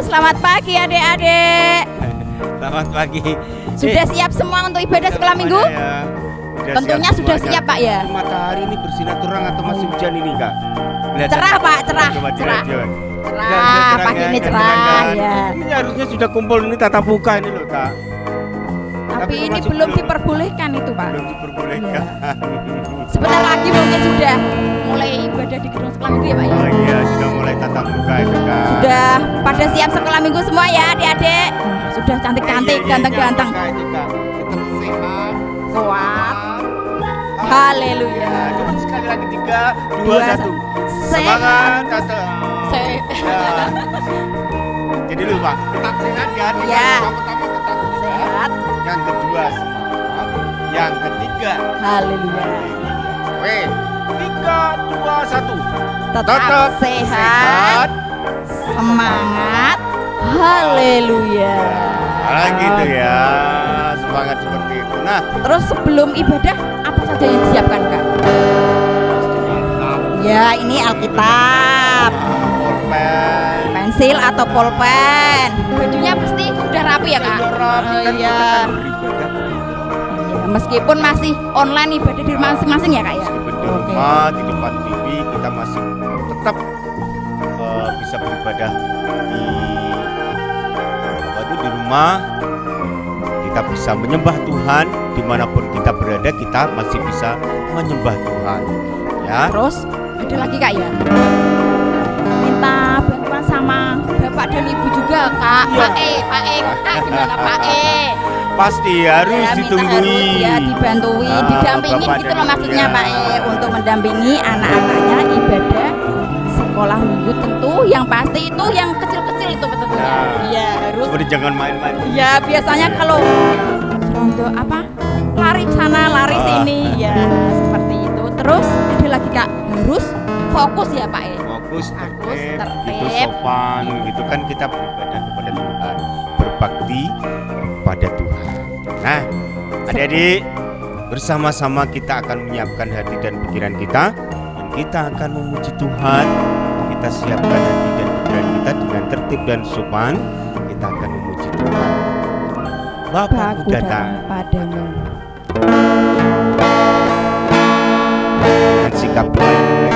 selamat pagi adik-adik. Selamat pagi. Sudah siap semua untuk ibadah sekolah minggu? Ya. Tentunya sudah siap Pak ya. Matahari ini bersinar terang atau masih hujan ini Kak? Cerah Pak, cerah. Cerah. Pagi ini cerah ya. Ini harusnya sudah kumpul ini tatap muka ini loh Kak. Tapi ini belum diperbolehkan itu Pak. Belum diperbolehkan. Sebentar lagi mungkin sudah mulai ibadah di gedung sekolah minggu ya Pak ya. Oh iya, sudah mulai tatap muka itu Kak. Sudah pada siap sekolah minggu semua ya adik-adik. Sudah cantik-cantik, ganteng-ganteng. Tetap sehat, kuat. Haleluya. Coba sekali lagi 3, 2, 1. Semangat Tante. Sehat. Jadi lupa, tetap sehat kan? Ya. Pertama tetap Sehat. Yang kedua semangat. Yang ketiga. Haleluya. Oke, 3, 2, 1. Tetap sehat. Semangat. Haleluya. Nah, gitu ya. Semangat seperti itu. Nah, terus sebelum ibadah apa saja yang disiapkan Kak? Ya, ini Alkitab, pulpen, pensil atau pulpen. Bajunya pasti sudah rapi ya Kak? Iya. Meskipun masih online ibadah di rumah masing-masing ya Kak ya? Meskipun di rumah, di depan TV kita masih tetap bisa beribadah di rumah. Kita bisa menyembah Tuhan dimanapun kita berada, kita masih bisa menyembah Tuhan ya. Terus ada lagi Kak ya, minta bantuan sama Bapak dan Ibu juga Kak. Ya. Pak E, Kak gimana Pak E? Pasti harus ya, ditungguin, harus, ya dibantui, didampingin gitu loh maksudnya Pak E, untuk mendampingi anak-anaknya ibadah sekolah minggu, tentu yang pasti itu yang kecil-kecil itu tentunya. Iya harus. Seperti jangan main-main. Ya biasanya kalau untuk apa lari sana lari sini ya seperti itu. Terus ada lagi Kak, harus fokus ya Pak E. Fokus, tertib, tertib. gitu, sopan, gitu kan kita beribadah kepada Tuhan, berbakti pada Tuhan. Nah, adik-adik, bersama-sama kita akan menyiapkan hati dan pikiran kita, dan kita akan memuji Tuhan. Kita siapkan hati dan pikiran kita dengan tertib dan sopan. Kita akan memuji Tuhan. Bapakku datang padamu dengan sikap doa ya.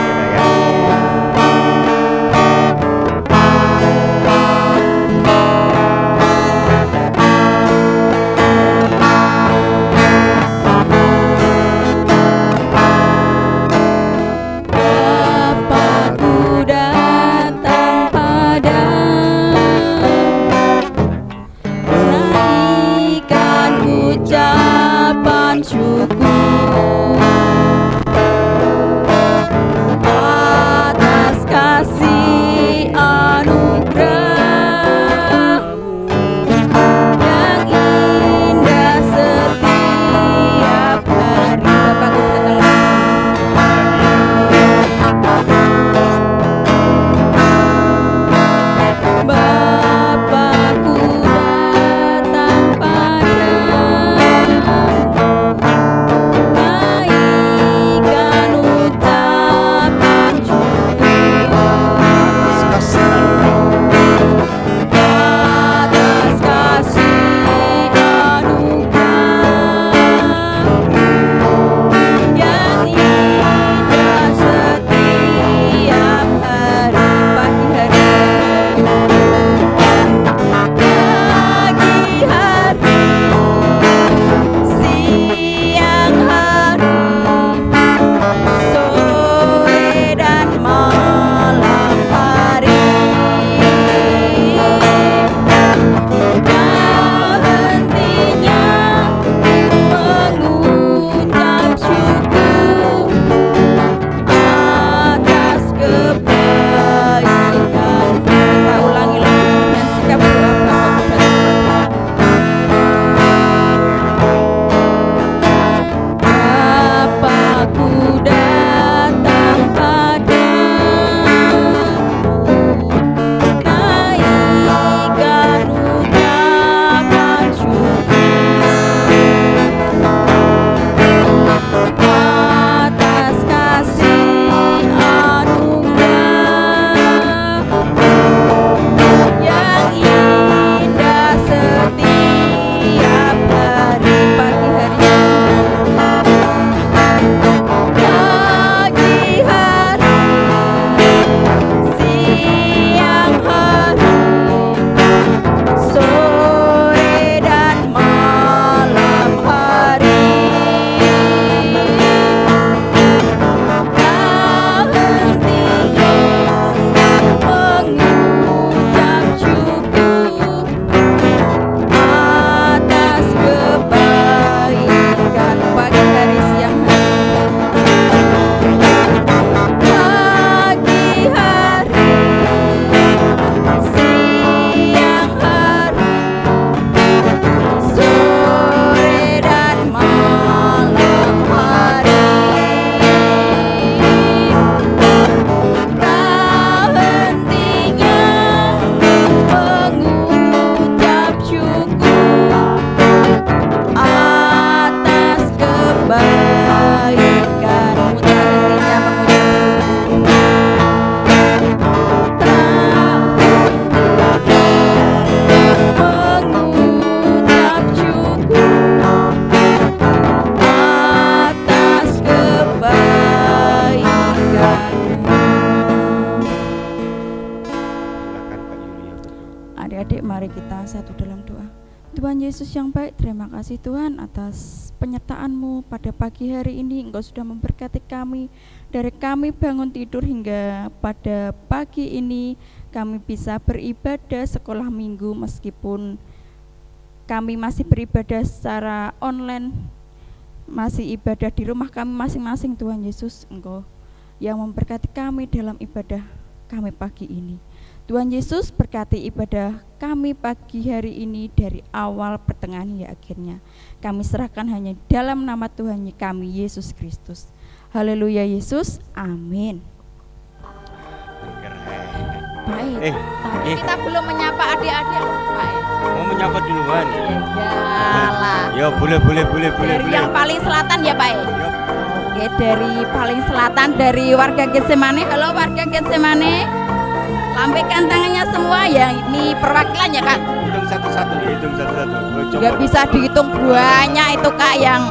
adik-adik, mari kita satu dalam doa. Tuhan Yesus yang baik, terima kasih Tuhan atas penyertaan-Mu pada pagi hari ini. Engkau sudah memberkati kami, dari kami bangun tidur hingga pada pagi ini kami bisa beribadah sekolah minggu, meskipun kami masih beribadah secara online, masih ibadah di rumah kami masing-masing. Tuhan Yesus, Engkau yang memberkati kami dalam ibadah kami pagi ini. Tuhan Yesus, berkati ibadah kami pagi hari ini dari awal, pertengahan hingga akhirnya. Kami serahkan hanya dalam nama Tuhan kami Yesus Kristus. Haleluya Yesus, amin. Baik, tapi kita belum menyapa adik-adik loh, Pak. Mau menyapa duluan? Iyalah. Ya boleh. Dari yang paling selatan ya Pak. Oke, dari paling selatan, dari warga Getsemane. Halo warga Getsemane, lambaikan tangannya semua ya. Ini perwakilan ya Kak. Hitung satu-satu. Gak bisa dihitung, banyak itu Kak yang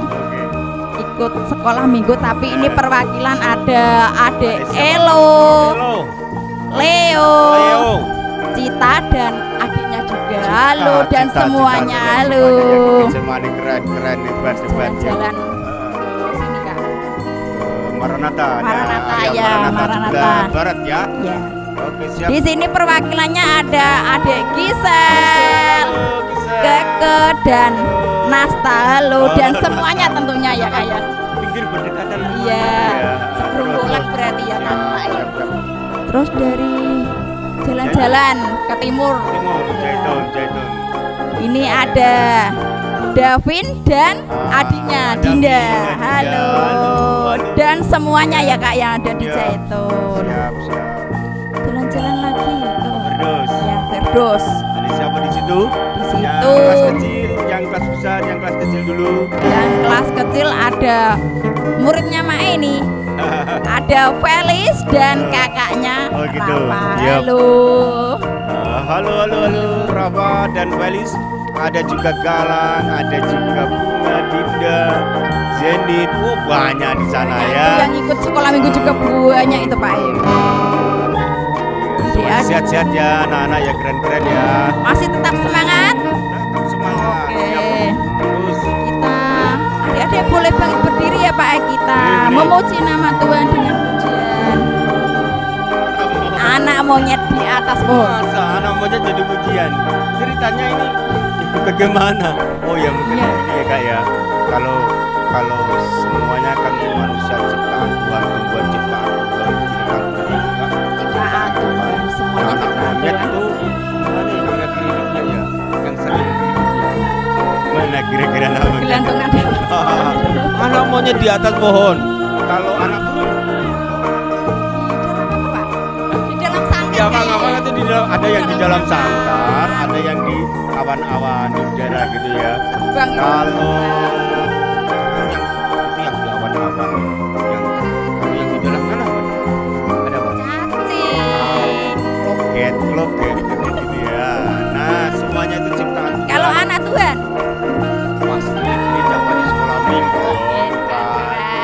ikut sekolah minggu. Tapi ini perwakilan, ada adik Elo, Leo, Cita dan adiknya juga. Halo dan semuanya halo. Getsemane keren hebat. Jalan-jalan sini Kak. Maranatha ya, Maranatha Barat ya. Ya. Oke, siap. Di sini perwakilannya ada adik Gisel, Keke dan Nasta. Halo dan semuanya tentunya ya Kak ya. Pinggir berdekatan. Iya. Segerombolan berarti ya Kak. Terus dari jalan-jalan ke timur. Jaitun. Ini ada Davin dan adiknya Dinda. Halo. Dan semuanya ya Kak yang ada di Jaitun. Siap. Jalan-jalan lagi ke Firdos. Ya, Firdos. Ada siapa di situ? Di situ. Yang kelas kecil, yang kelas besar, yang kelas kecil dulu. Yang kelas kecil ada muridnya Mak ini. Ada Felis dan kakaknya Oh gitu. Rafa. Yep. Halo. Halo Rafa dan Felis. Ada juga Galang, ada juga Bunga, Dinda, Zenit. Oh banyak di sana ya. Yang ikut sekolah minggu juga banyak itu Pak Im. Sehat-sehat ya anak-anak ya, keren-keren ya. Masih tetap semangat. Tetap semangat. Oke. Ya, terus Kita adik-adik boleh bangkit berdiri ya Pak, kita Boleh. memuji nama Tuhan dengan pujian. Anak monyet di atas pohon. masa anak monyet jadi pujian. Ceritanya ini bagaimana? Oh ya mungkin Ya. ini ya Kak ya. Kalau semuanya kan manusia ciptaan Tuhan, tumbuhan ciptaan Tuhan, binatang juga Ciptaan Tuhan, semuanya anak ciptaan monyet Tuhan. itu mana yang kira-kira hidupnya ya, yang sering hidupnya mana kira-kira namanya? Gelantungan. Anak monyet di atas pohon. Kalau anak burung Di dalam sangkar. ya apa itu di dalam, ada yang di dalam sangkar, ada yang di awan-awan di udara gitu ya. Terbang. Kalau itu yang di awan-awan, yang di dalam mana? Ada apa? Cacing. Loket gitu ya. Nah, semuanya itu ciptaan Tuhan. Kalau anak Tuhan. pasti didapat di sekolah minggu. Keren.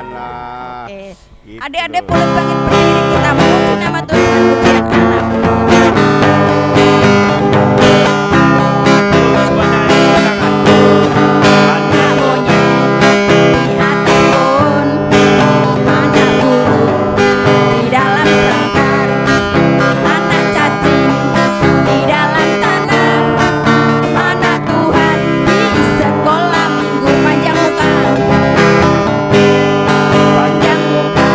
Nah, Oke. gitu. Adik-adik boleh bangkit berdiri, kita memuji nama Tuhan dengan pujian anak. Semuanya tangan. Anak monyet di atas pohon, anak burung di dalam sangkar, anak cacing di dalam tanah, anak Tuhan di sekolah minggu. Panjang muka,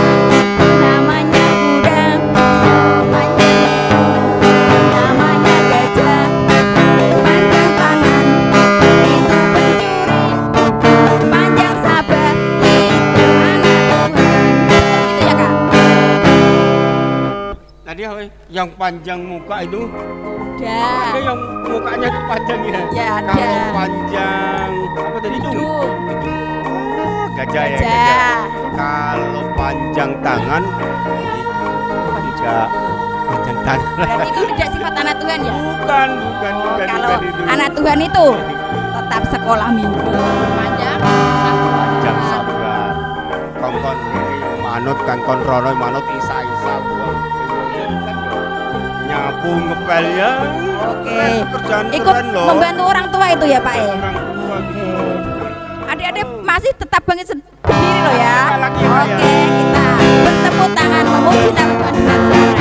namanya kuda, namanya gajah, panjang tangan itu pencuri, panjang sabar itu anak Tuhan. Itu ya Kak. Tadi apa? Yang panjang muka itu Udah. ada yang mukanya tuh panjang ya. Ya, ada. Kalau panjang apa tadi itu? Hidung. Gajah ya, Gajah. gajah. Kalau panjang tangan tidak panjang tangan. Berarti itu tidak sifat anak Tuhan ya? Bukan Kalau itu. anak Tuhan itu tetap sekolah minggu, panjang Panjang sabar. sabar. Kongkon ini manut kan kontrol manut isa buang. nyapu ngepel ya. Oke. Kerjaan Ikut keren loh. membantu orang tua itu ya Pak ya. Orang tua gitu. Adik-adik masih tetap bangkit sendiri loh ya. Lagi, ya. Oke, kita bertepuk tangan memuji nama Tuhan dengan semangat.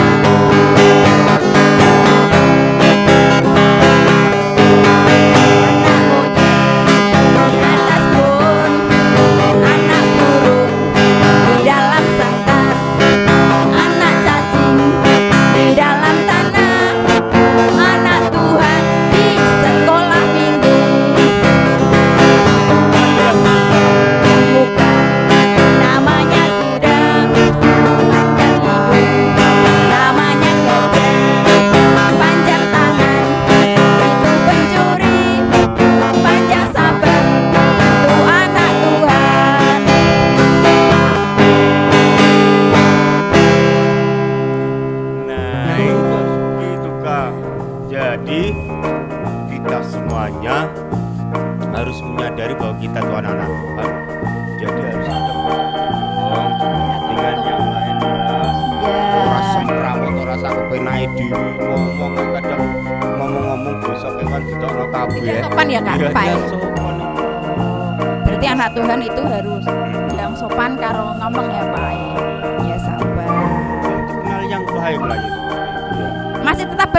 Jadi kita semuanya harus menyadari bahwa kita itu anak-anak Tuhan. Jadi harus ada dong dengan yang lain orang semrawut, orang sakit penai diri ngomong kadang ngomong-ngomong besok kan kita ono kabeh ya. Sopan ya Kak, Pak. Sopan. Berarti anak Tuhan itu harus yang sopan karo ngomong ya Pak. Ya sabar. Kenal yang baik lah itu. Masih tetap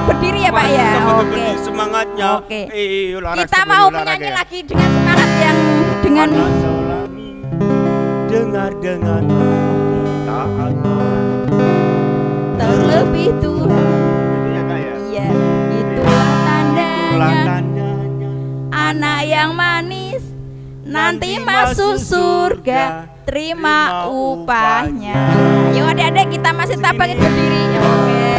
berdiri ya Pak ya. Oke. Semangatnya. Oke. Kita mau menyanyi lagi dengan semangat yang dengan dengar taat terlebih Tuhan. Itu ya Kak ya. Iya, itulah tandanya anak yang manis nanti masuk surga terima upahnya. Ayo adik-adik kita masih tetap bangkit berdiri. Oke.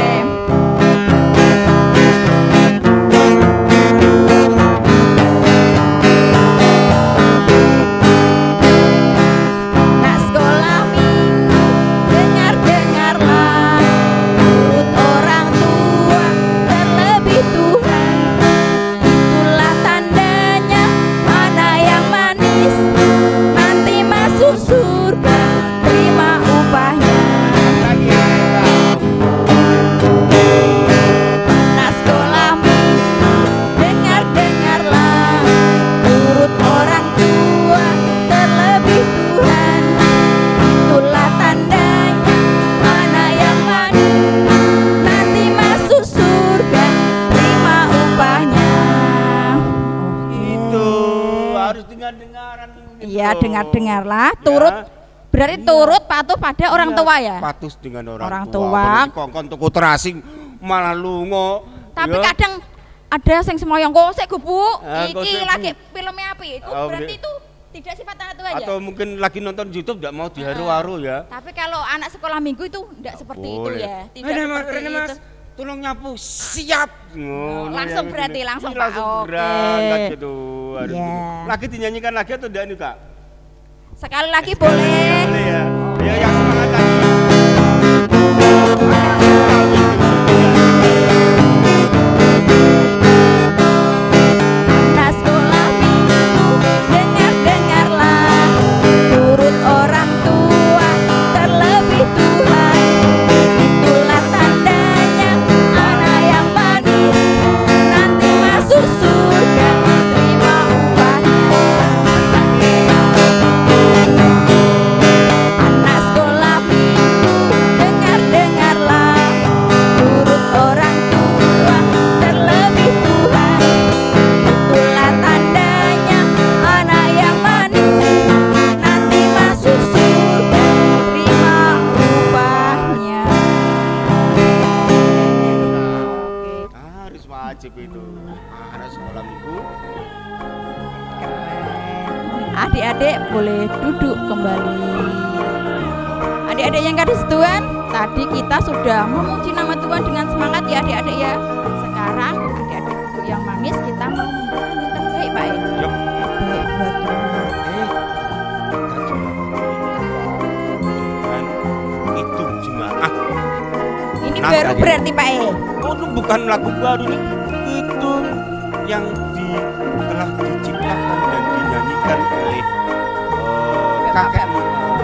Ya dengar-dengarlah, turut ya. Berarti turut patuh pada orang tua ya. Patuh dengan orang tua. Kongkon tuku terasing malah lungo. Tapi ya. Kadang ada yang semoyong kok sik gubuk. Iki lagi filmnya api. Itu berarti itu tidak sifat anak tua ya. Atau mungkin lagi nonton YouTube enggak mau diharu-haru ya. Tapi kalau anak sekolah minggu itu enggak seperti itu ya. Tidak seperti Mas, itu. Tolong nyapu, siap. Langsung berarti langsung Pak. Berangkat gitu. Yeah. Lagi dinyanyikan lagi atau enggak nih Kak? Sekali lagi boleh. Boleh ya. Ya yang semangat lagi. Anak sekolah minggu, dengar-dengarlah, turut orang tua, terlebih Tuhan. Itulah tandanya anak yang manis, nanti masuk surga, terima upahnya. Anak sekolah minggu, dengar-dengarlah, turut orang tua, terlebih Tuhan. Itulah tandanya anak yang manis, nanti masuk surga, terima upahnya. Harus wajib itu anak sekolah minggu. Adik-adik boleh duduk kembali. Adik-adik yang kasih Tuhan, tadi kita sudah memuji nama Tuhan dengan semangat ya adik-adik ya. Sekarang adik-adik duduk yang manis, kita mau memberikan yang terbaik Pak. Yuk. Terbaik buat Tuhan. Kita juga dengan itu jemaah. Ini baru berarti Pak. Oh, itu bukan lagu baru nih. Itu yang telah diciptakan dan dinyanyikan oleh kakek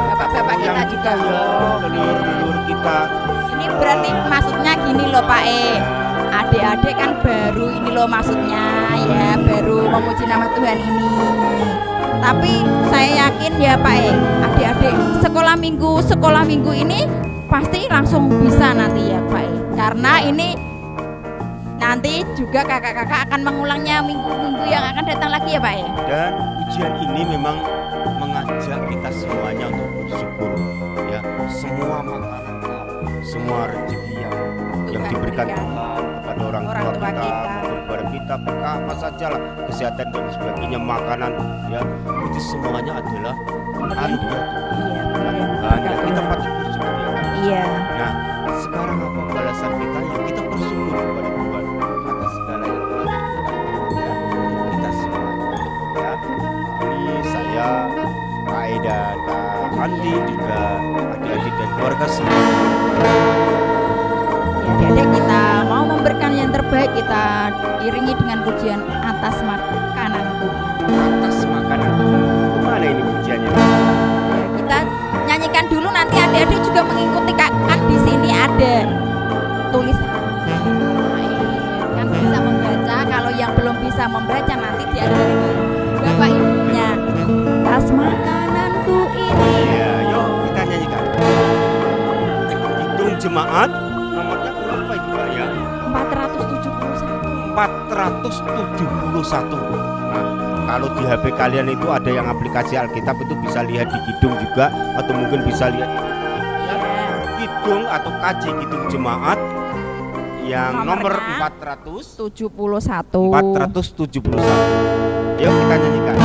bapak-bapak kita juga. Ya, leluhur kita. Ini ini berarti maksudnya gini loh Pak adik-adik kan baru ini loh maksudnya ya, baru memuji nama Tuhan ini. Tapi saya yakin ya Pak adik-adik sekolah minggu ini pasti langsung bisa nanti ya Pak karena ini nanti juga kakak-kakak akan mengulangnya minggu-minggu yang akan datang lagi ya Pak Dan ujian ini memang mengajak kita semuanya untuk bersyukur ya, semua makanan, semua rezeki yang diberikan Tuhan kepada orang tua kita maupun kepada kita, apa saja lah, kesehatan dan sebagainya, makanan ya, itu semuanya adalah anugerah Tuhan. Ya, kita patut bersyukur ya kan? Iya. Nah, sekarang apa balasan kita? Ya kita bersyukur kepada Tuhan atas segala yang telah dilakukan untuk kita semua. Ya, ini saya, Kak Eda, Kak Andi juga adik-adik dan keluarga semua. Adik-adik kita mau memberikan yang terbaik, kita iringi dengan pujian atas makananku. Atas makananku. Mana ini pujiannya? Ya, kita nyanyikan dulu, nanti adik-adik juga mengikuti kan di sini ada tulisan. Kan bisa membaca, kalau yang belum bisa membaca nanti diajari Bapak Ibunya. Atas makananku ini. Ya, yuk kita nyanyikan. Hitung jemaat. Nomornya berapa itu Pak ya? 471. Nah, kalau di HP kalian itu ada yang aplikasi Alkitab itu bisa lihat di Kidung juga, atau mungkin bisa lihat ya, Kidung atau KJ Kidung Jemaat yang nomor 471. Yuk kita nyanyikan.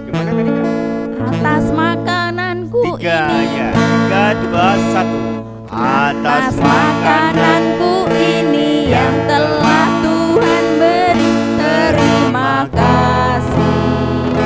Gimana tadi Kak? Atas makananku 3 ini. ya. 3, 2, 1. Atas makananku ini yang telah Tuhan beri, terima kasih.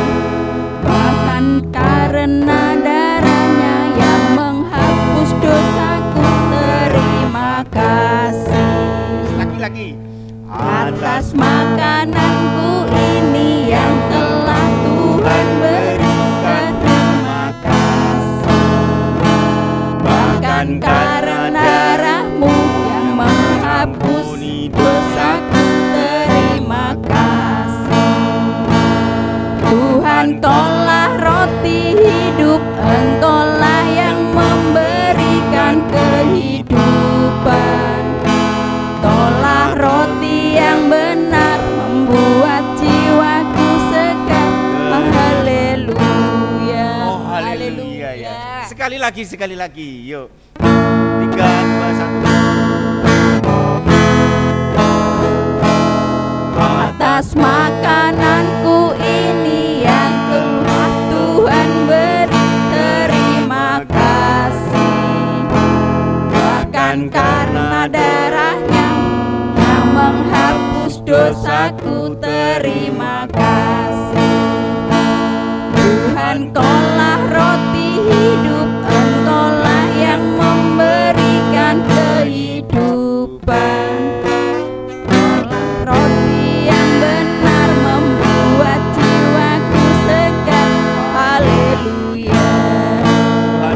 Bahkan karena darahnya yang menghapus dosaku, terima kasih. Lagi-lagi. Atas makananku ini yang telah Tuhan berikan, terima kasih. Bahkan karena darahmu yang menghapus dosaku, terima kasih. Tuhan, Engkaulah roti hidup, Engkaulah yang memberikan kehidupan. Engkaulah roti yang benar, membuat jiwaku segar. Haleluya. Oh, haleluya ya. Sekali lagi, yuk. 3, 2, 1. Atas makananku ini yang telah Tuhan beri, terima kasih. Bahkan karena darahnya yang menghapus dosaku, terima kasih. Tuhan, Engkaulah roti hidup, Engkaulah yang memberikan kehidupan. Engkaulah roti yang benar, membuat jiwaku segar. Haleluya. Tuhan,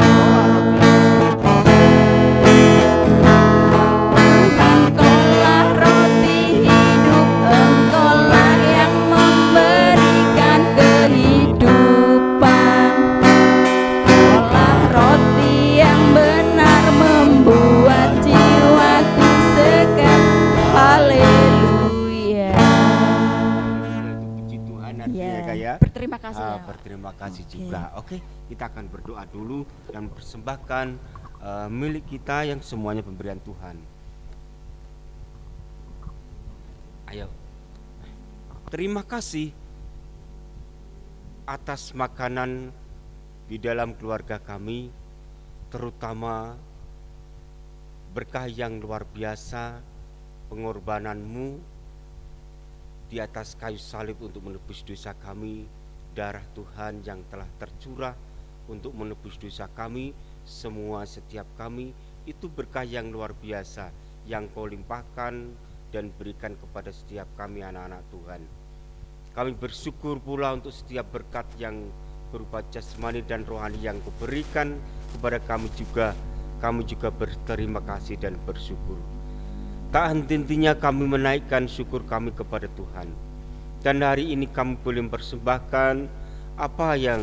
Engkaulah roti hidup, Engkaulah yang memberikan kehidupan. Engkaulah roti yang benar, membuat jiwaku segar. Haleluya. Puji Tuhan artinya Ya, Kak ya. berterima kasih ya. Berterima kasih Oke. juga. Oke, kita akan berdoa dulu dan persembahkan milik kita yang semuanya pemberian Tuhan. Ayo. Terima kasih atas makanan di dalam keluarga kami, terutama berkah yang luar biasa, pengorbananmu di atas kayu salib untuk menebus dosa kami, darah Tuhan yang telah tercurah untuk menebus dosa kami, semua setiap kami, itu berkah yang luar biasa yang Kau limpahkan dan berikan kepada setiap kami anak-anak Tuhan. Kami bersyukur pula untuk setiap berkat yang berupa jasmani dan rohani yang Kau berikan kepada kami juga. kami juga berterima kasih dan bersyukur. Tak henti-hentinya kami menaikkan syukur kami kepada Tuhan. Dan hari ini kami boleh mempersembahkan apa yang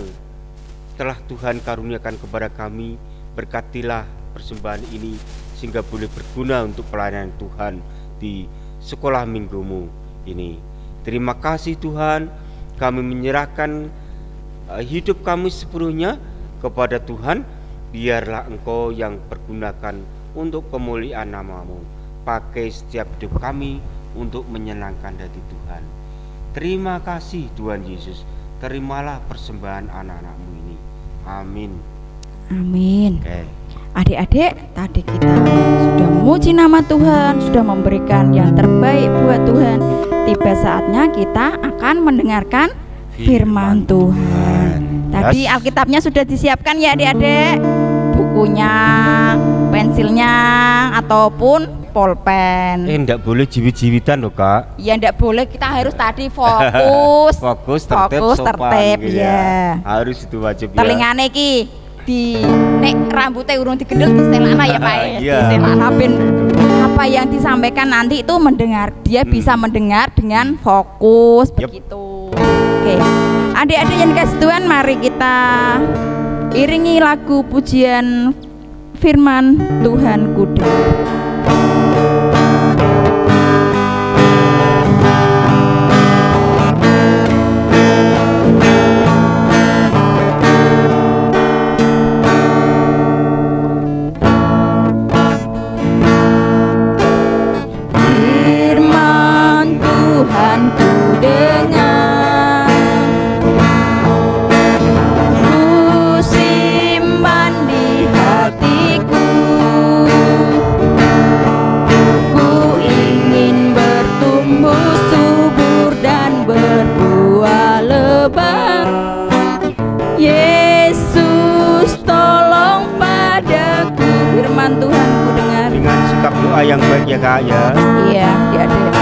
telah Tuhan karuniakan kepada kami. Berkatilah persembahan ini sehingga boleh berguna untuk pelayanan Tuhan di sekolah minggumu ini. Terima kasih Tuhan, kami menyerahkan hidup kami sepenuhnya kepada Tuhan. Biarlah Engkau yang pergunakan untuk kemuliaan nama-Mu. Pakai setiap hidup kami untuk menyenangkan hati Tuhan. Terima kasih Tuhan Yesus. Terimalah persembahan anak-anak-Mu ini. Amin. Amin. Oke. Adik-adik, tadi kita sudah memuji nama Tuhan, sudah memberikan yang terbaik buat Tuhan. Tiba saatnya kita akan mendengarkan firman Tuhan. Tadi Alkitabnya sudah disiapkan ya adik-adik, bukunya, pensilnya, ataupun pulpen. Enggak boleh jiwit-jiwitan loh Kak. Ya enggak boleh, kita harus tadi fokus. Fokus, tertib gitu ya. Harus itu wajib ya. Telingane ki di nek rambutnya urung digendel diselana ya Pak. Iya. Diselana ben apa yang disampaikan nanti itu mendengar, dia bisa mendengar dengan fokus begitu. Oke. Adik-adik yang dikasih Tuhan, mari kita iringi lagu pujian firman Tuhan Kudus. Doa yang baik ya Kak ya. Iya, adik-adik.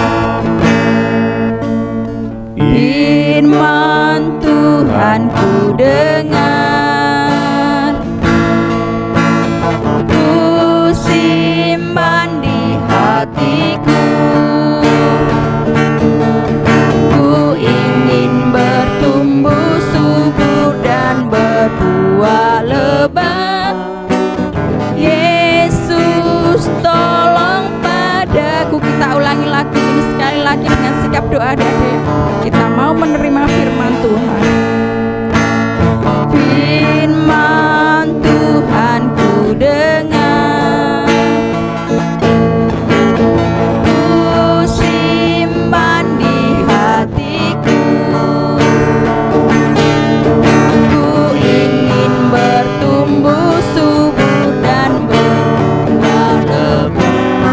Firman Tuhan ku dengar, ku simpan di hatiku, ku ingin bertumbuh subur dan berbuah lebat. Yesus tolong padaku. Kita ulangi lagu ini sekali lagi dengan sikap doa adik-adik. Kita mau menerima firman Tuhan. Firman Tuhan ku dengar, ku simpan di hatiku, ku ingin bertumbuh subur dan berbuah lebat.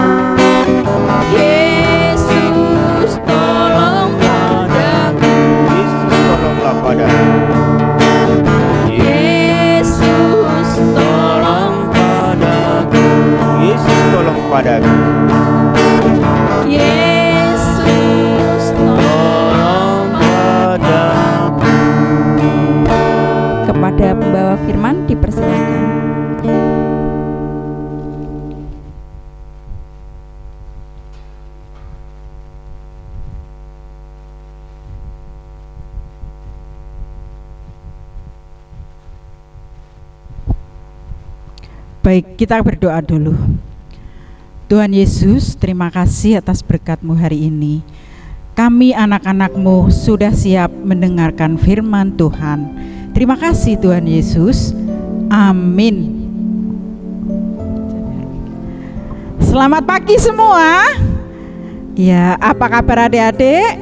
Yesus tolong padaku. Yesus tolonglah padaku. Yesus tolong padaku. Yesus tolong padaku. Yesus tolong padaku. Kepada pembawa firman dipersilakan. Baik, kita berdoa dulu. Tuhan Yesus, terima kasih atas berkat-Mu hari ini. Kami anak-anak-Mu sudah siap mendengarkan firman Tuhan. Terima kasih Tuhan Yesus. Amin. Selamat pagi semua. Ya, apa kabar adik-adik?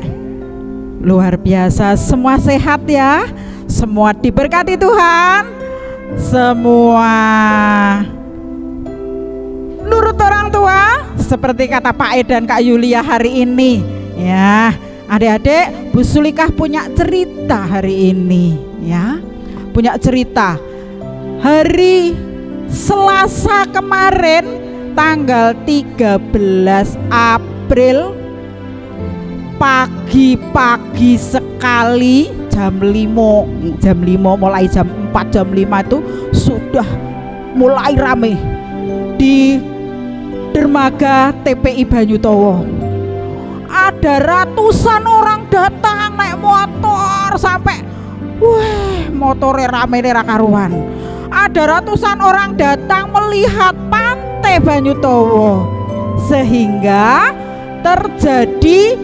Luar biasa, semua sehat ya. Semua diberkati Tuhan. Semua nurut orang tua seperti kata Pak E dan Kak Yulia hari ini ya. Adik-adik, Bu Sulikah punya cerita hari ini ya. Punya cerita hari Selasa kemarin tanggal 13 April pagi-pagi sekali jam 5 mulai jam 4 jam 5 itu sudah mulai rame di dermaga TPI Banyutowo. Ada ratusan orang datang naik motor sampai motornya rame ra karuan. Ada ratusan orang datang melihat pantai Banyutowo sehingga terjadi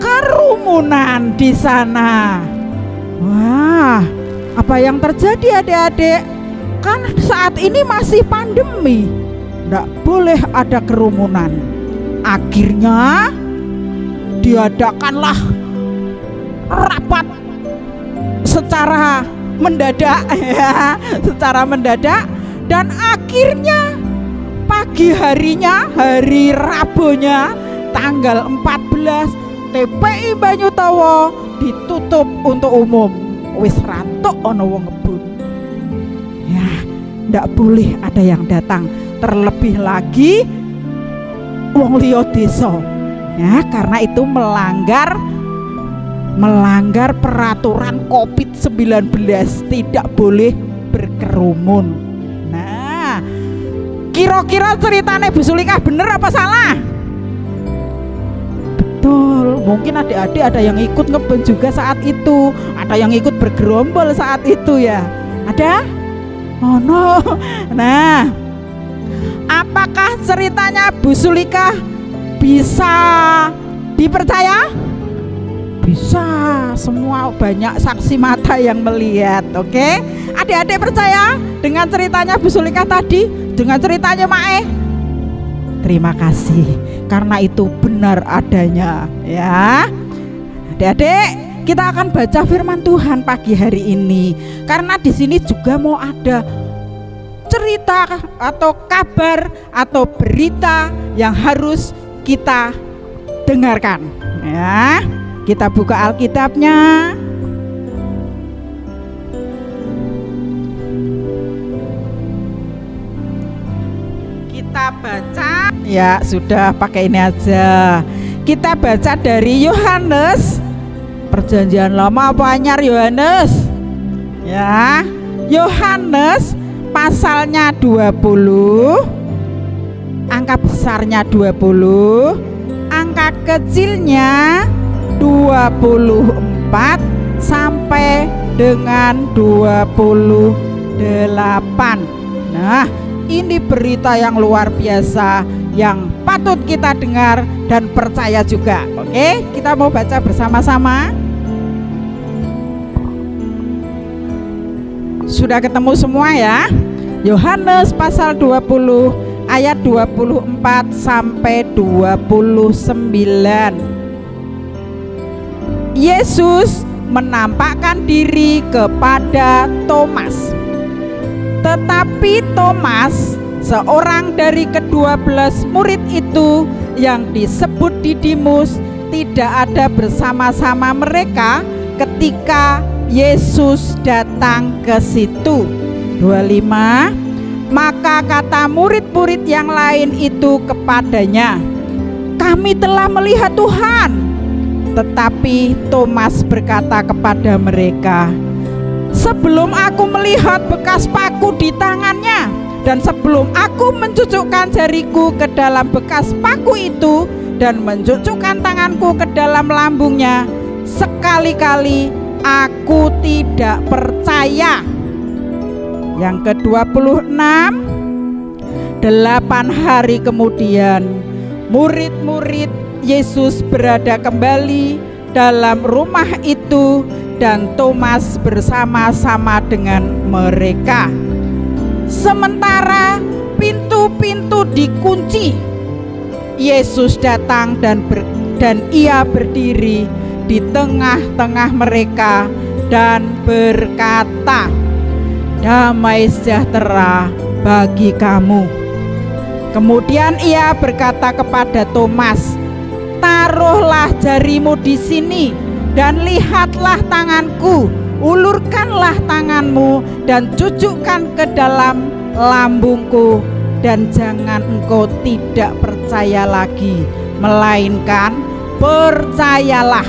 kerumunan di sana. Wah, apa yang terjadi adik-adik? Kan saat ini masih pandemi, tidak boleh ada kerumunan. Akhirnya diadakanlah rapat secara mendadak ya, secara mendadak, dan akhirnya pagi harinya, hari Rabunya tanggal 14, TPI Banyutowo ditutup untuk umum. Wis rantuk ono wong ngebut. Ya, ndak boleh ada yang datang, terlebih lagi wong liya desa. Ya, karena itu melanggar peraturan COVID-19, tidak boleh berkerumun. Nah, kira-kira ceritanya Bu Sulikah bener apa salah? Betul, mungkin adik-adik ada yang ikut ngebon juga saat itu, ada yang ikut bergerombol saat itu ya. Ada? Oh no. Nah, apakah ceritanya Bu Sulikah bisa dipercaya? Bisa, semua banyak saksi mata yang melihat. Oke, adik-adik percaya dengan ceritanya Bu Sulikah tadi, dengan ceritanya Mae? Terima kasih, karena itu benar adanya ya. Adik-adik, kita akan baca firman Tuhan pagi hari ini, karena di sini juga mau ada cerita atau kabar atau berita yang harus kita dengarkan ya. Kita buka Alkitabnya. Kita baca, ya sudah pakai ini aja. Kita baca dari Yohanes, Perjanjian Lama apa Anyar Yohanes? Ya, Yohanes pasalnya 20, angka besarnya 20, angka kecilnya 24 sampai dengan 28. Nah, ini berita yang luar biasa yang patut kita dengar dan percaya juga. Oke, kita mau baca bersama-sama. Sudah ketemu semua ya? Yohanes pasal 20 ayat 24 sampai 29. Yesus menampakkan diri kepada Thomas. Tetapi Thomas, seorang dari ke-12 murid itu yang disebut Didimus, tidak ada bersama-sama mereka ketika Yesus datang ke situ. 25. Maka kata murid-murid yang lain itu kepadanya, "Kami telah melihat Tuhan." Tetapi Thomas berkata kepada mereka, "Sebelum aku melihat bekas paku di tangannya, dan sebelum aku mencucukkan jariku ke dalam bekas paku itu, dan mencucukkan tanganku ke dalam lambungnya, sekali-kali aku tidak percaya." Yang ke-26, 8 hari kemudian, murid-murid Yesus berada kembali dalam rumah itu dan Thomas bersama-sama dengan mereka. Sementara pintu-pintu dikunci, Yesus datang dan ia berdiri di tengah-tengah mereka dan berkata, "Damai sejahtera bagi kamu." Kemudian ia berkata kepada Thomas, "Taruhlah jarimu di sini dan lihatlah tanganku, ulurkanlah tanganmu dan cucukkan ke dalam lambungku, dan jangan engkau tidak percaya lagi, melainkan percayalah."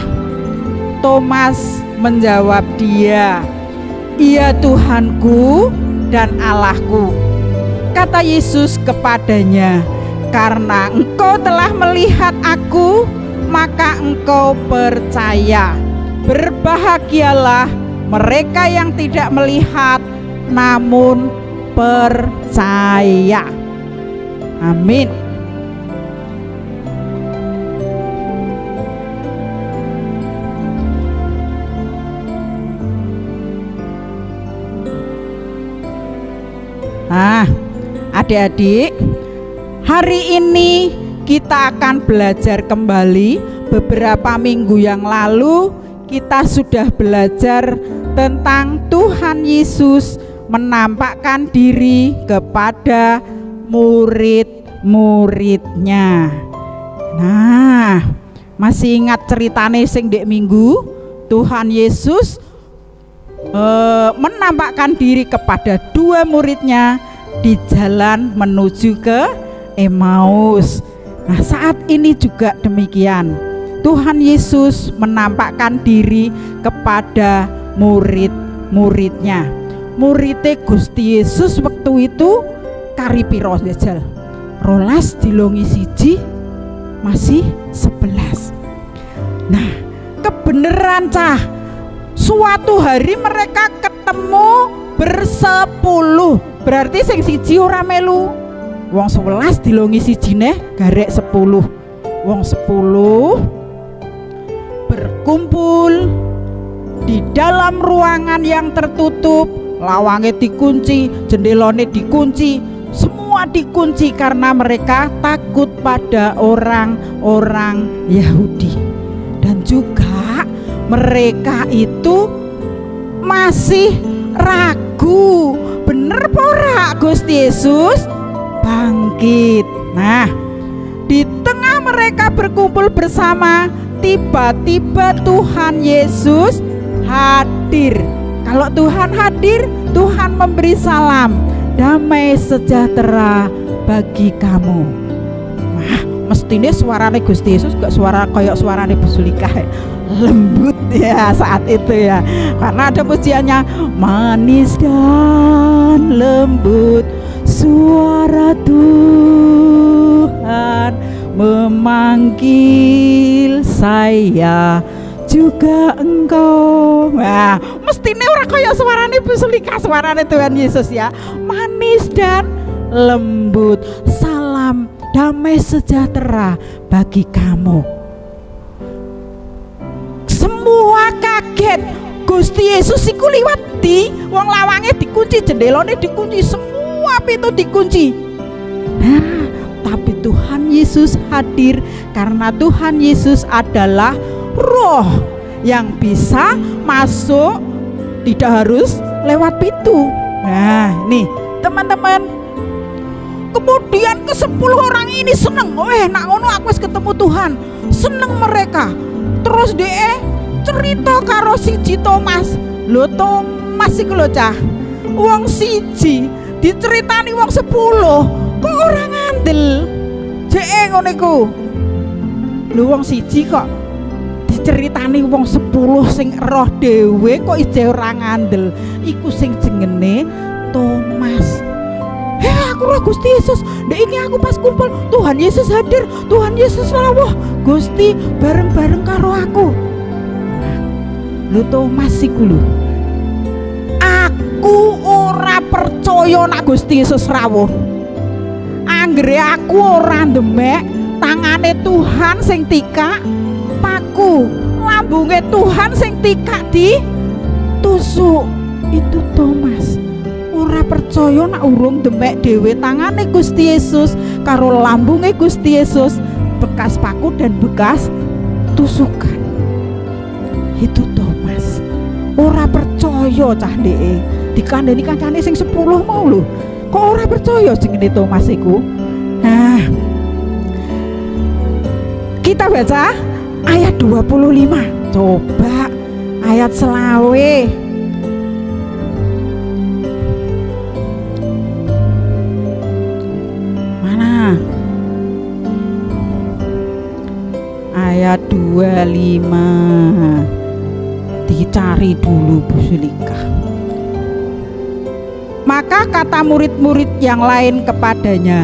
Thomas menjawab dia, "Iya Tuhanku dan Allahku." Kata Yesus kepadanya, karena engkau telah melihat aku, maka engkau percaya. Berbahagialah mereka yang tidak melihat namun percaya. Amin. Nah, adik-adik, hari ini kita akan belajar kembali. Beberapa minggu yang lalu kita sudah belajar tentang Tuhan Yesus menampakkan diri kepada murid-muridnya. Nah, masih ingat ceritane sing dek minggu? Tuhan Yesus menampakkan diri kepada dua muridnya di jalan menuju ke Emmaus. Nah, saat ini juga demikian. Tuhan Yesus menampakkan diri kepada murid-muridnya. Muridnya Gusti Yesus waktu itu kari piro jajal? 12 dilongi siji masih 11. Nah, kebenaran cah, suatu hari mereka ketemu bersepuluh. Berarti sing siji ora melu. Wong 11 dilongi sijine garek 10. Wong 10 berkumpul di dalam ruangan yang tertutup. Lawangnya dikunci, jendelane dikunci, semua dikunci karena mereka takut pada orang-orang Yahudi. Dan juga mereka itu masih ragu, bener pora Gusti Yesus bangkit. Nah, di tengah mereka berkumpul bersama, tiba-tiba Tuhan Yesus hadir. Kalau Tuhan hadir, Tuhan memberi salam, damai sejahtera bagi kamu. Nah, mestinya suaranya Gusti Yesus gak suara kayak suaranya Bu Sulikah, lembut ya saat itu ya, karena ada pujiannya, manis dan lembut suara Tuhan memanggil saya juga engkau. Nah, mestinya orang kayak suaranya Bu Sulika, suaranya Tuhan Yesus ya, manis dan lembut, salam damai sejahtera bagi kamu. Semua kaget, Gusti Yesus iku liwat di wong lawangnya dikunci, jendelane dikunci, semua pintu dikunci. Nah, tapi Tuhan Yesus hadir karena Tuhan Yesus adalah Roh yang bisa masuk, tidak harus lewat pintu. Nah, nih teman-teman, kemudian ke-10 orang ini seneng. Nak ngono aku wis ketemu Tuhan. Seneng mereka. Terus dia cerita karo siji Thomas. Lho Thomas iku lho cah, wong siji diceritani wong 10 kok ora ngandel. Jeke ngono iku. Lho wong siji kok diceritani wong 10 sing roh dhewe kok ije ora ngandel. Iku sing jenenge Thomas. Aku roh Gusti Yesus. Ndek iki aku pas kumpul Tuhan Yesus hadir, Tuhan Yesus rawuh Gusti bareng-bareng karo aku. Lho Thomas iku lho, aku ora percaya nek Gusti Yesus rawuh. Anggere aku ora ndemek tangane Tuhan sing tikak paku, lambunge Tuhan sing tikak ditusuk. Itu Thomas ora percaya nek urung demek dhewe tangane Gusti Yesus karo lambunge Gusti Yesus bekas paku dan bekas tusukan. Itu Thomas ora percaya cah ndeke, dikandani kancane sing 10 mau lho. Kok ora percaya jenenge Thomas iku? Nah, kita baca ayat 25. Coba ayat selawe. Mana? Ayat 25. Dicari dulu Bu Sulika. Maka Maka kata murid-murid yang lain kepadanya,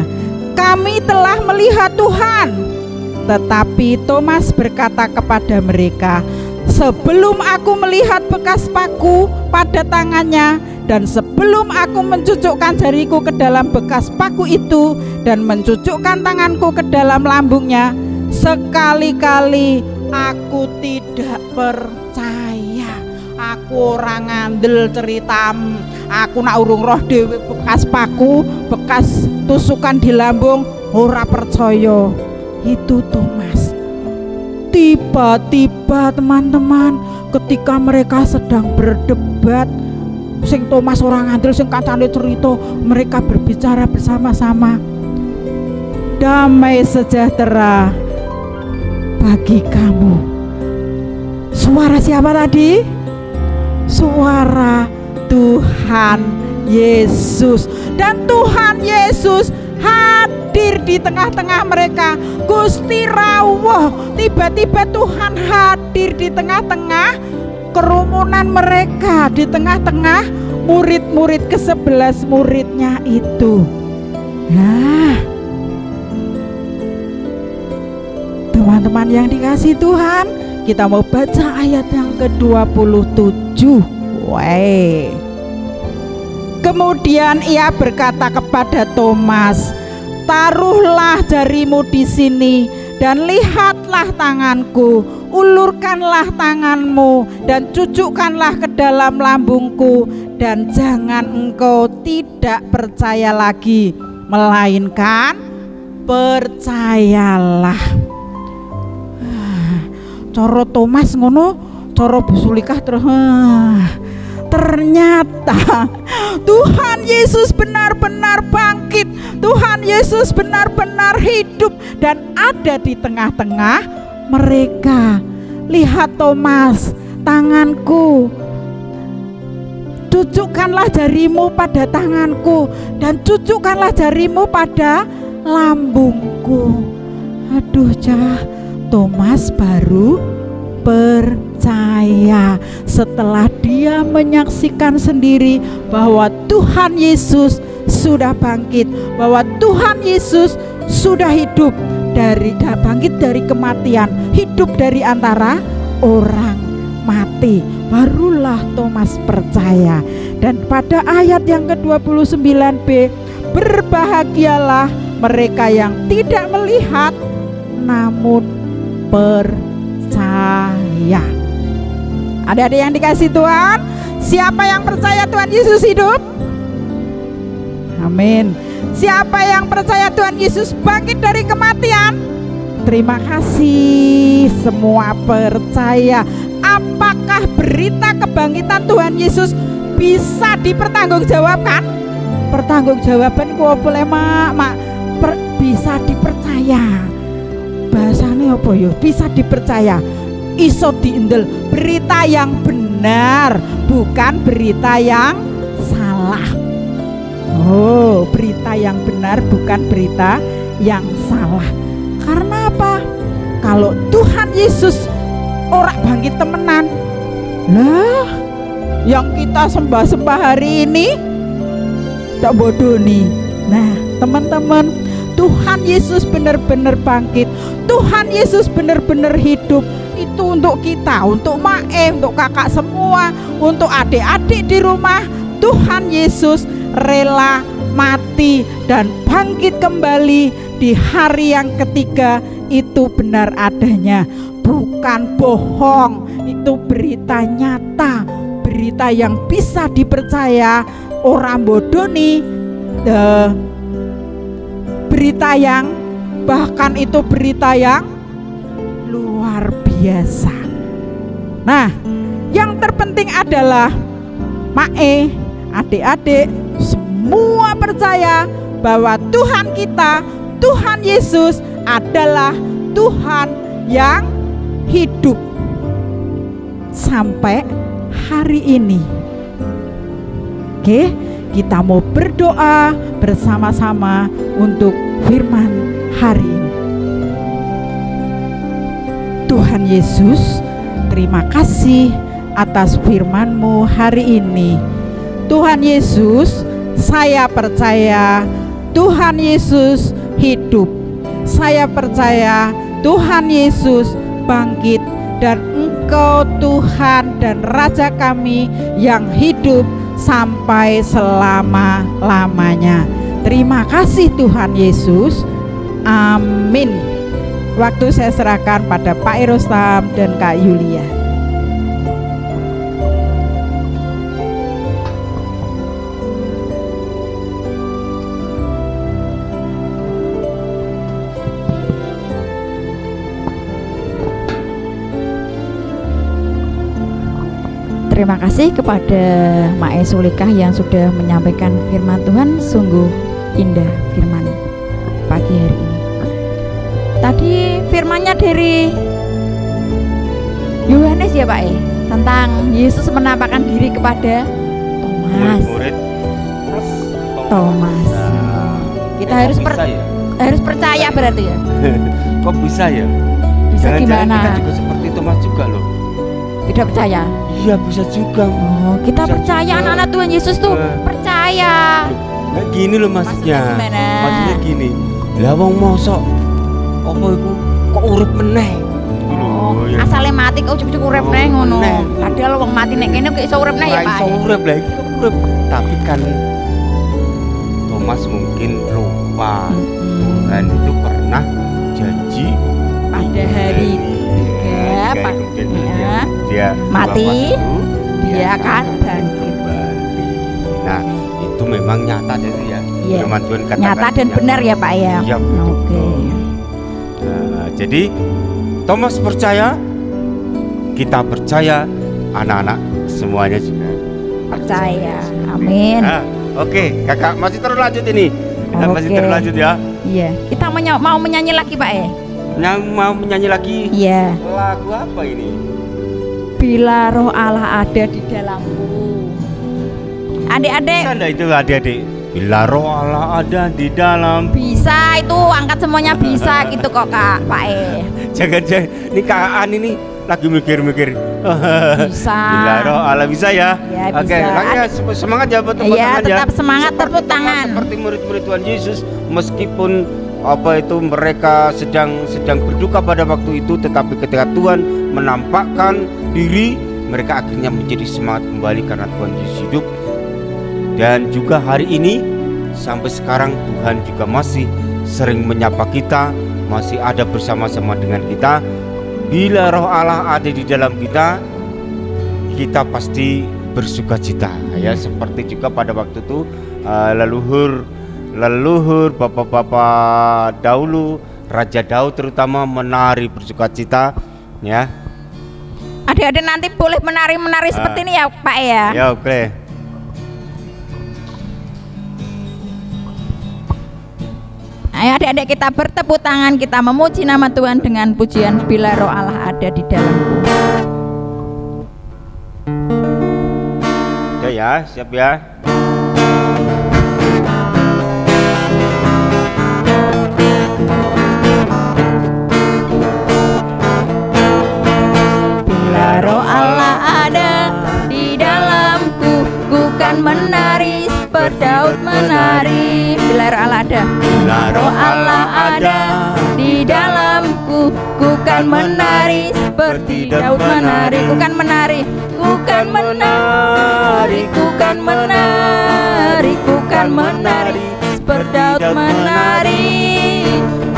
"Kami telah melihat Tuhan." Tetapi Thomas berkata kepada mereka, "Sebelum aku melihat bekas paku pada tangannya, dan sebelum aku mencucukkan jariku ke dalam bekas paku itu dan mencucukkan tanganku ke dalam lambungnya, sekali-kali aku tidak percaya." Aku orang ngandel ceritamu. Aku nak urung roh dhewe bekas paku, bekas tusukan di lambung, ora percaya. Itu Thomas. Tiba-tiba teman-teman, ketika mereka sedang berdebat, sing Thomas orang ngandel, sing kancane cerita, mereka berbicara bersama-sama. Damai sejahtera bagi kamu. Suara siapa tadi? Suara Tuhan Yesus. Dan Tuhan Yesus hadir di tengah-tengah mereka. Gusti rawuh, tiba-tiba Tuhan hadir di tengah-tengah kerumunan mereka, di tengah-tengah murid-murid ke-11 muridnya itu. Nah, teman-teman yang dikasih Tuhan, kita mau baca ayat yang ke-27. Kemudian ia berkata kepada Thomas, "Taruhlah jarimu di sini dan lihatlah tanganku, ulurkanlah tanganmu dan cucukkanlah ke dalam lambungku, dan jangan engkau tidak percaya lagi, melainkan percayalah." Coro Thomas ngono, coro Bu Sulikah terus ternyata Tuhan Yesus benar-benar bangkit, Tuhan Yesus benar-benar hidup dan ada di tengah-tengah mereka. Lihat Thomas, tanganku, cucukkanlah jarimu pada tanganku dan cucukkanlah jarimu pada lambungku. Aduh Cah, Thomas baru percaya setelah dia menyaksikan sendiri bahwa Tuhan Yesus sudah bangkit, bahwa Tuhan Yesus sudah hidup bangkit dari kematian, hidup dari antara orang mati. Barulah Thomas percaya. Dan pada ayat yang ke-29b, berbahagialah mereka yang tidak melihat namun percaya. Adik-adik yang dikasih Tuhan, siapa yang percaya Tuhan Yesus hidup? Amin. Siapa yang percaya Tuhan Yesus bangkit dari kematian? Terima kasih, semua percaya. Apakah berita kebangkitan Tuhan Yesus bisa dipertanggungjawabkan? Pertanggungjawaban kok boleh mak bisa dipercaya. Bahasanya apa ya? Bisa dipercaya, iso diindel, berita yang benar, bukan berita yang salah. Oh, berita yang benar bukan berita yang salah. Karena apa? Kalau Tuhan Yesus ora bangkit temenan, lah yang kita sembah-sembah hari ini tak bodoh nih. Nah teman-teman, Tuhan Yesus benar-benar bangkit, Tuhan Yesus benar-benar hidup. Itu untuk kita, untuk Mae, untuk kakak semua, untuk adik-adik di rumah. Tuhan Yesus rela mati dan bangkit kembali di hari yang ketiga. Itu benar adanya, bukan bohong. Itu berita nyata, berita yang bisa dipercaya. Orang bodoh nih, berita yang bahkan itu berita yang luar biasa. Nah, yang terpenting adalah Mae, adik-adik semua percaya bahwa Tuhan kita, Tuhan Yesus adalah Tuhan yang hidup sampai hari ini. Oke, kita mau berdoa bersama-sama untuk firman hari ini. Tuhan Yesus, terima kasih atas firman-Mu hari ini. Tuhan Yesus, Saya percaya Tuhan Yesus hidup. Saya percaya Tuhan Yesus bangkit, dan Engkau Tuhan dan Raja kami yang hidup sampai selama-lamanya. Terima kasih Tuhan Yesus. Amin. Waktu saya serahkan pada Pak Erostam dan Kak Yulia. Terima kasih kepada Mae Sulikah yang sudah menyampaikan firman Tuhan. Sungguh indah firman pagi hari ini. Tadi firmannya dari Yohanes ya Pak tentang Yesus menampakkan diri kepada Thomas. Murid plus Thomas. Kita harus percaya berarti ya. Kok bisa ya? Bisa Jangan-jangan gimana? kita juga seperti Thomas juga loh. Tidak percaya. Iya bisa juga. Oh, kita Bisa percaya juga. anak-anak Tuhan Yesus tuh percaya. Nah, gini loh maksudnya. Maksudnya gimana? Maksudnya gini. Lah wong mosok apa iku kok urip meneh? Oh, ya. asale mati kok ujug-ujug urip Oh, neh ngono. meneh. Padahal wong mati nek kene kok iso urip neh ya, Ora Pak. iso urip lah iki urip. Tapi kan Thomas mungkin lupa. Dan itu pernah janji Pada hari ya, Pak. kemudian Ya. dia Mati, wafat itu, dia akan akan bangkit. kembali. Nah, itu memang nyata jadi ya. Iya. Firman Tuhan katakan Nyata dan benar ya, Pak ya. Iya, betul. Oke. Nah, jadi Thomas percaya, kita percaya, anak-anak semuanya juga Percaya. Amin. Nah, oke, kakak masih terus lanjut ini. Kita masih Oke. terus lanjut ya. Iya. Kita mau menyanyi lagi, Pak Yang mau menyanyi lagi Iya. lagu apa ini? Bila roh Allah ada di dalamku. Adik-adik Bisa enggak itu adik-adik? Bila roh Allah ada di dalam. bisa itu angkat semuanya bisa gitu kok Kak Pak Jangan-jangan ini kakak ini lagi mikir-mikir. Bisa. Bila roh Allah bisa ya. Ya, Oke, bisa. makanya semangat ya buat tepuk Iya, tangan ya. tetap semangat, Seperti tepuk Thomas, tangan. Seperti murid-murid Tuhan Yesus, meskipun apa itu mereka sedang berduka pada waktu itu, tetapi ketika Tuhan menampakkan diri, mereka akhirnya menjadi semangat kembali karena Tuhan Yesus hidup. Dan juga hari ini sampai sekarang Tuhan juga masih sering menyapa kita, masih ada bersama-sama dengan kita. Bila roh Allah ada di dalam kita, kita pasti bersukacita ya, seperti juga pada waktu itu leluhur bapak-bapak dahulu, Raja Daud terutama menari bersukacita ya. Adik-adik nanti boleh menari-menari seperti ini ya Pak ya. Ya oke. Ayo adik-adik kita bertepuk tangan, kita memuji nama Tuhan dengan pujian Bila roh Allah ada di dalamku. Udah ya, siap ya. Bila roh Allah ada di dalamku, ku kan menari seperti Daud menari. Bila roh Allah ada, Bila roh Allah ada di dalamku, ku kan menari seperti Daud menari. Ku kan menari, ku kan menari, ku kan menari, ku kan menari seperti Daud menari.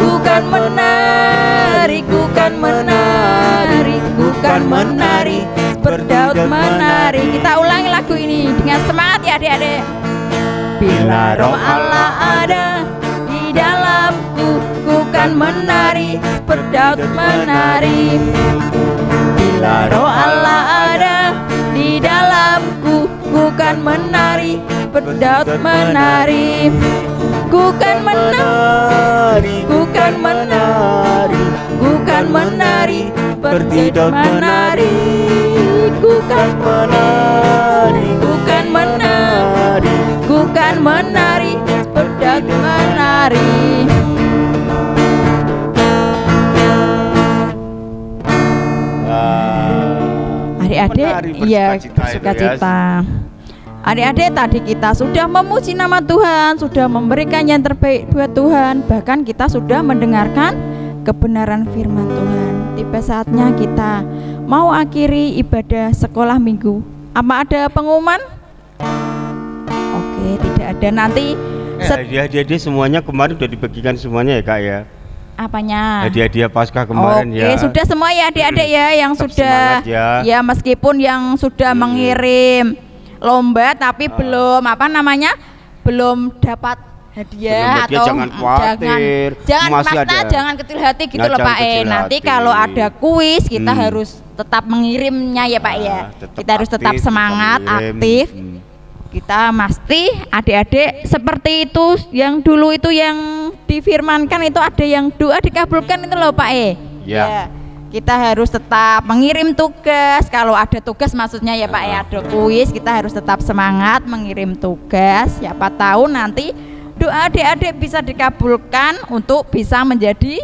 Ku kan menari, ku kan menari, ku kan menari seperti Daud menari. Kita ulangi lagu ini dengan semangat ya adik-adik. Bila roh Allah ada di dalamku, ku kan menari seperti Daud menari. Bila roh Allah ada di dalamku, ku kan menari seperti Daud menari. Ku kan menari, ku kan menari, ku kan menari seperti Daud menari. Ku kan menari, ku kan menari, ku kan menari seperti Daud menari. Adik-adik, Menari iya bersukacita itu ya. bersukacita. Adik-adik, tadi kita sudah memuji nama Tuhan, sudah memberikan yang terbaik buat Tuhan, bahkan kita sudah mendengarkan kebenaran firman Tuhan. Tiba saatnya kita mau akhiri ibadah sekolah minggu. Apa ada pengumuman? Oke, tidak ada. Nanti hadiah-hadiah semuanya kemarin udah dibagikan semuanya ya Kak ya. apanya? Hadiah-hadiah Paskah kemarin ya. Oke, sudah semua ya adik-adik ya yang Tetap sudah semangat ya. meskipun yang sudah mengirim lomba tapi belum belum dapat hadiah Belum hadiah, atau jangan khawatir. jangan Masih Mas, ada. jangan kecil hati gitu loh Jangan Pak kecil Nanti hati. kalau ada kuis kita harus tetap mengirimnya ya Pak ya. Kita harus tetap aktif, semangat, bisa mengirim. aktif. Kita mesti adik-adik seperti itu yang dulu itu yang difirmankan itu ada yang doa dikabulkan itu loh Pak Ya. Kita harus tetap mengirim tugas. Kalau ada tugas maksudnya ya Pak ada kuis, kita harus tetap semangat mengirim tugas. Siapa tahu nanti doa adik-adik bisa dikabulkan untuk bisa menjadi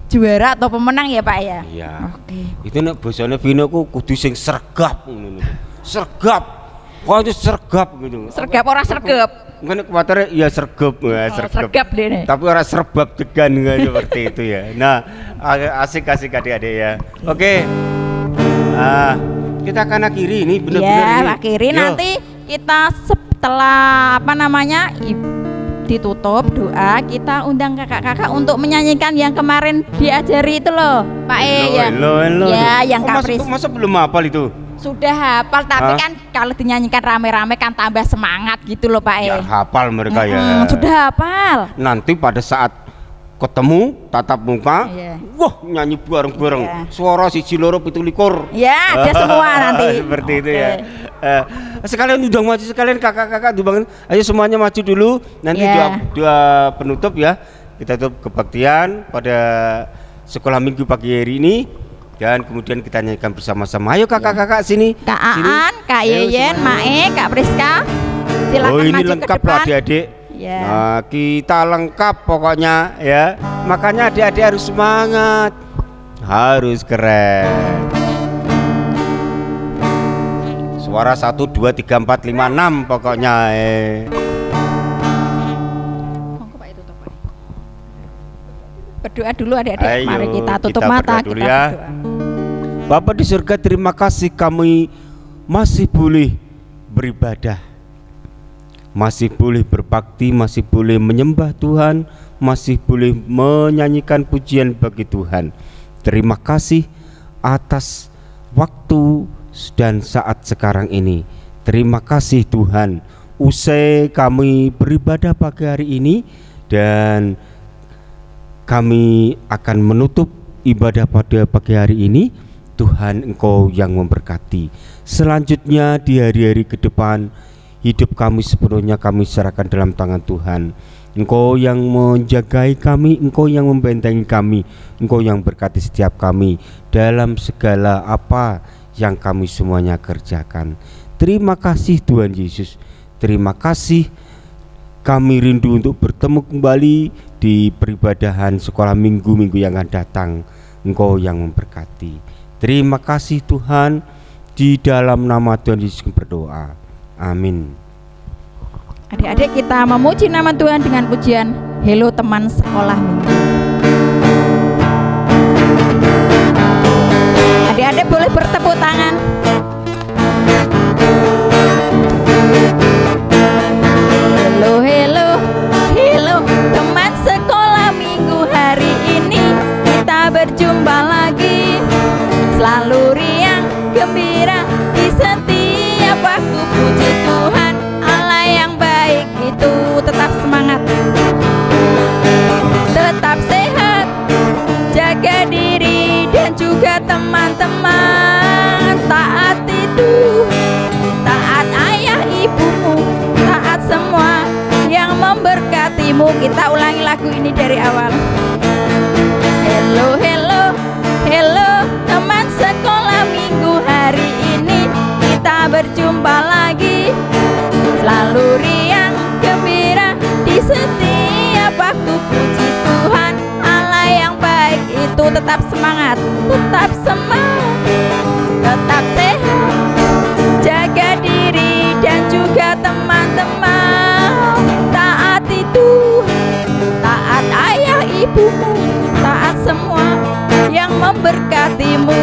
juara atau pemenang ya Pak ya. Iya. Oke. Itu nek bosone Vino ku kudu sing sergap ngono. Sergap. Kok itu sergap gitu. Sergap orang sergap. Mungkin kuatir ya sergap ya, Sergap deh nih. Tapi orang serbab degan seperti itu ya. Nah, asik-asik adik-adik ya. Oke. Kita akan akhiri ini benar-benar Ya, ini. akhiri Yo. nanti kita setelah ditutup doa, kita undang kakak-kakak untuk menyanyikan yang kemarin diajari itu loh Pak ya. Hello. Ya, yang kapris. Masa belum hafal itu? Sudah hafal, tapi kan kalau dinyanyikan rame-rame kan tambah semangat gitu loh Pak Ya hafal mereka ya. Sudah hafal. Nanti pada saat ketemu tatap muka, Iya. wah nyanyi bareng-bareng. Iya. Suara 1, 2, 3, 4. Ya, ada semua nanti. Seperti itu ya. Sekalian undang maju sekalian kakak-kakak dibangun. Ayo semuanya maju dulu. Nanti Ya. doa penutup ya. Kita tutup kebaktian pada sekolah minggu pagi hari ini. Dan kemudian kita nyanyikan bersama-sama. Ayo kakak-kakak sini. Kak Sini. Aan, Kak Ayo Yeyen, semuanya. Mae, Kak Priska. Silakan Oh ini maju lengkap ke loh depan. adik-adik. Ya. Nah, kita lengkap pokoknya ya. Makanya adik-adik harus semangat. Harus keren. Suara 1, 2, 3, 4, 5, 6 pokoknya Monggo Pak, tutup, Pak. Berdoa dulu adik-adik. Ayo, Mari kita tutup kita mata, berdoa dulu kita ya. berdoa. Bapak di surga, terima kasih kami masih boleh beribadah, masih boleh berbakti, masih boleh menyembah Tuhan, masih boleh menyanyikan pujian bagi Tuhan. Terima kasih atas waktu dan saat sekarang ini. Terima kasih Tuhan. Usai kami beribadah pagi hari ini dan kami akan menutup ibadah pada pagi hari ini. Tuhan, Engkau yang memberkati. Selanjutnya di hari-hari ke depan, hidup kami sepenuhnya kami serahkan dalam tangan Tuhan. Engkau yang menjagai kami, Engkau yang membentengi kami, Engkau yang berkati setiap kami dalam segala apa yang kami semuanya kerjakan. Terima kasih Tuhan Yesus. Terima kasih. Kami rindu untuk bertemu kembali di peribadahan sekolah minggu-minggu yang akan datang. Engkau yang memberkati. Terima kasih Tuhan. Di dalam nama Tuhan Yesus berdoa. Amin. Adik-adik, kita memuji nama Tuhan dengan pujian Hello Teman Sekolah Minggu. Adik-adik boleh bertepuk tangan. Hello, hello, hello teman sekolah minggu. Hari ini kita berjumpa lagi. Selalu riang, gembira di setiap waktu. Puji Tuhan Allah yang baik itu. Tetap semangat, tetap sehat, jaga diri dan juga teman-teman. Taat itu, taat ayah ibumu, taat semua yang memberkatimu. Kita ulangi lagu ini dari awal. Hello, hello, hello teman sekolah minggu. Hari ini kita berjumpa lagi. Selalu riang, gembira di setiap waktu. Puji Tuhan Allah yang baik itu. Tetap semangat, tetap semangat, tetap sehat, jaga diri dan juga teman. memberkatimu.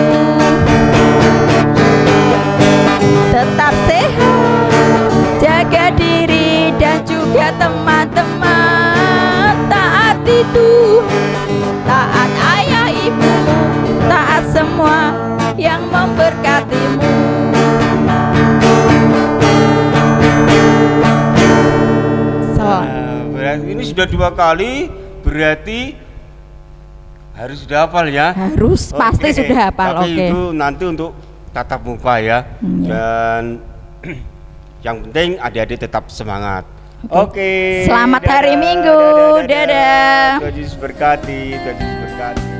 Tetap sehat, jaga diri dan juga teman-teman. Taati Tuhan, taat ayah ibumu, taat semua yang memberkatimu. Berarti ini sudah 2 kali, berarti harus sudah hafal ya? Harus, pasti sudah hafal. Tapi itu nanti untuk tatap muka ya. Dan yang penting adik-adik tetap semangat. Oke. Selamat hari Minggu. Dadah. Tuhan Yesus berkati, Tuhan Yesus berkati.